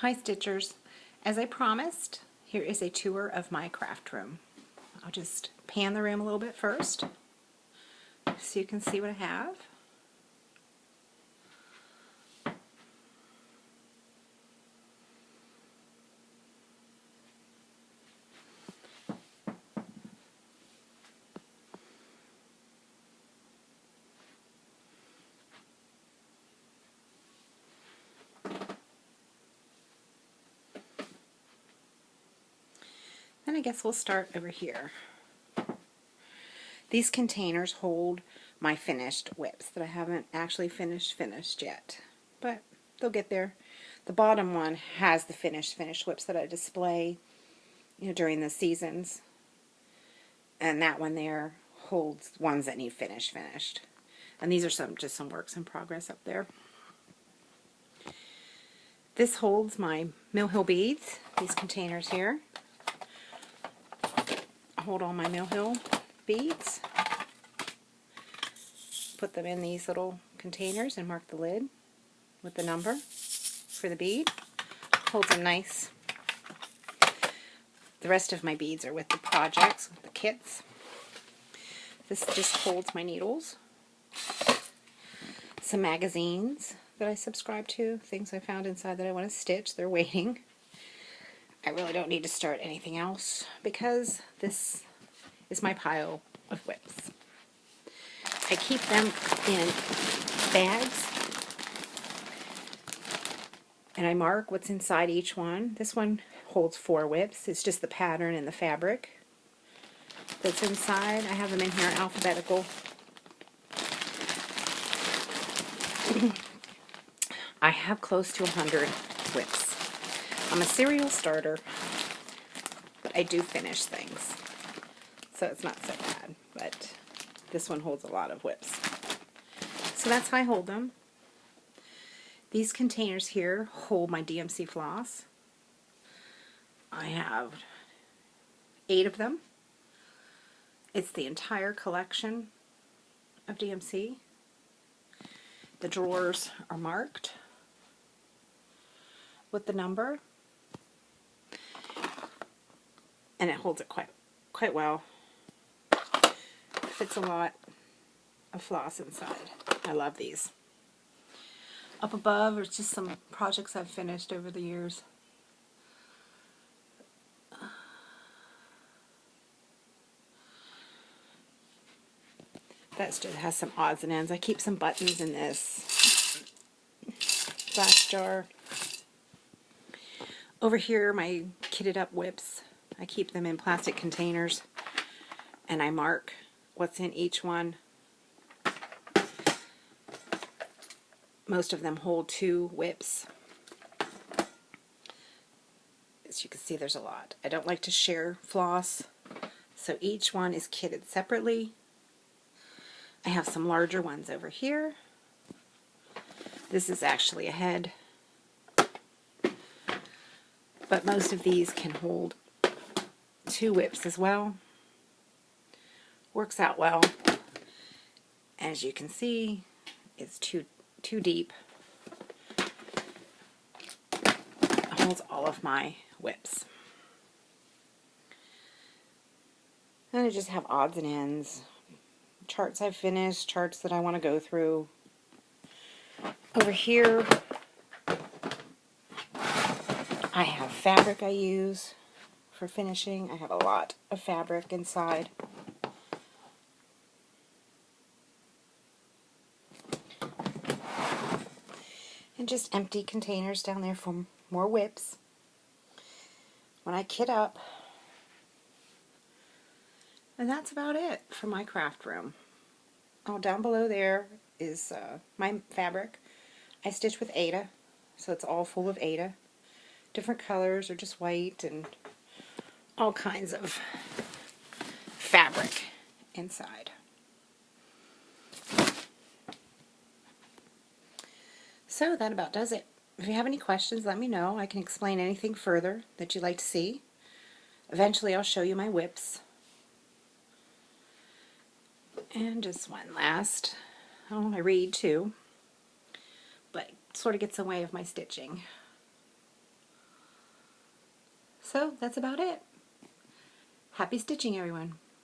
Hi Stitchers. As I promised, here is a tour of my craft room. I'll just pan the room a little bit first so you can see what I have. Then I guess we'll start over here. These containers hold my finished whips that I haven't actually finished yet, but they'll get there. The bottom one has the finished whips that I display, during the seasons, and that one there holds ones that need finished. And these are just some works in progress up there. This holds my Mill Hill beads, these containers here. I hold all my Mill Hill beads. Put them in these little containers and mark the lid with the number for the bead. Holds them nice. The rest of my beads are with the projects, with the kits. This just holds my needles. Some magazines that I subscribe to, things I found inside that I want to stitch. They're waiting. I really don't need to start anything else because this is my pile of whips. I keep them in bags and I mark what's inside each one. This one holds 4 whips. It's just the pattern and the fabric that's inside. I have them in here in alphabetical. I have close to 100 whips. I'm a serial starter, but I do finish things, so it's not so bad. But this one holds a lot of whips. So that's how I hold them. These containers here hold my DMC floss. I have 8 of them. It's the entire collection of DMC. The drawers are marked with the number, and it holds it quite well. Fits a lot of floss inside. I love these. Up above are just some projects I've finished over the years. That just has some odds and ends. I keep some buttons in this glass jar. Over here, my kitted up whips. I keep them in plastic containers and I mark what's in each one. Most of them hold 2 whips. As you can see, there's a lot. I don't like to share floss, so each one is kitted separately. I have some larger ones over here. This is actually a head, but most of these can hold 2 whips as well. Works out well. As you can see, it's too deep. It holds all of my whips. And I just have odds and ends. Charts I've finished, charts that I want to go through. Over here, I have fabric I use for finishing. I have a lot of fabric inside. And just empty containers down there for more whips. When I kit up, and that's about it for my craft room. Oh, down below there is my fabric. I stitch with Aida, so it's all full of Aida. Different colors or just white and all kinds of fabric inside. So that about does it. If you have any questions, let me know. I can explain anything further that you'd like to see. Eventually I'll show you my whips. And just one last, I read too, but it sort of gets in the way of my stitching. So that's about it. Happy stitching, everyone.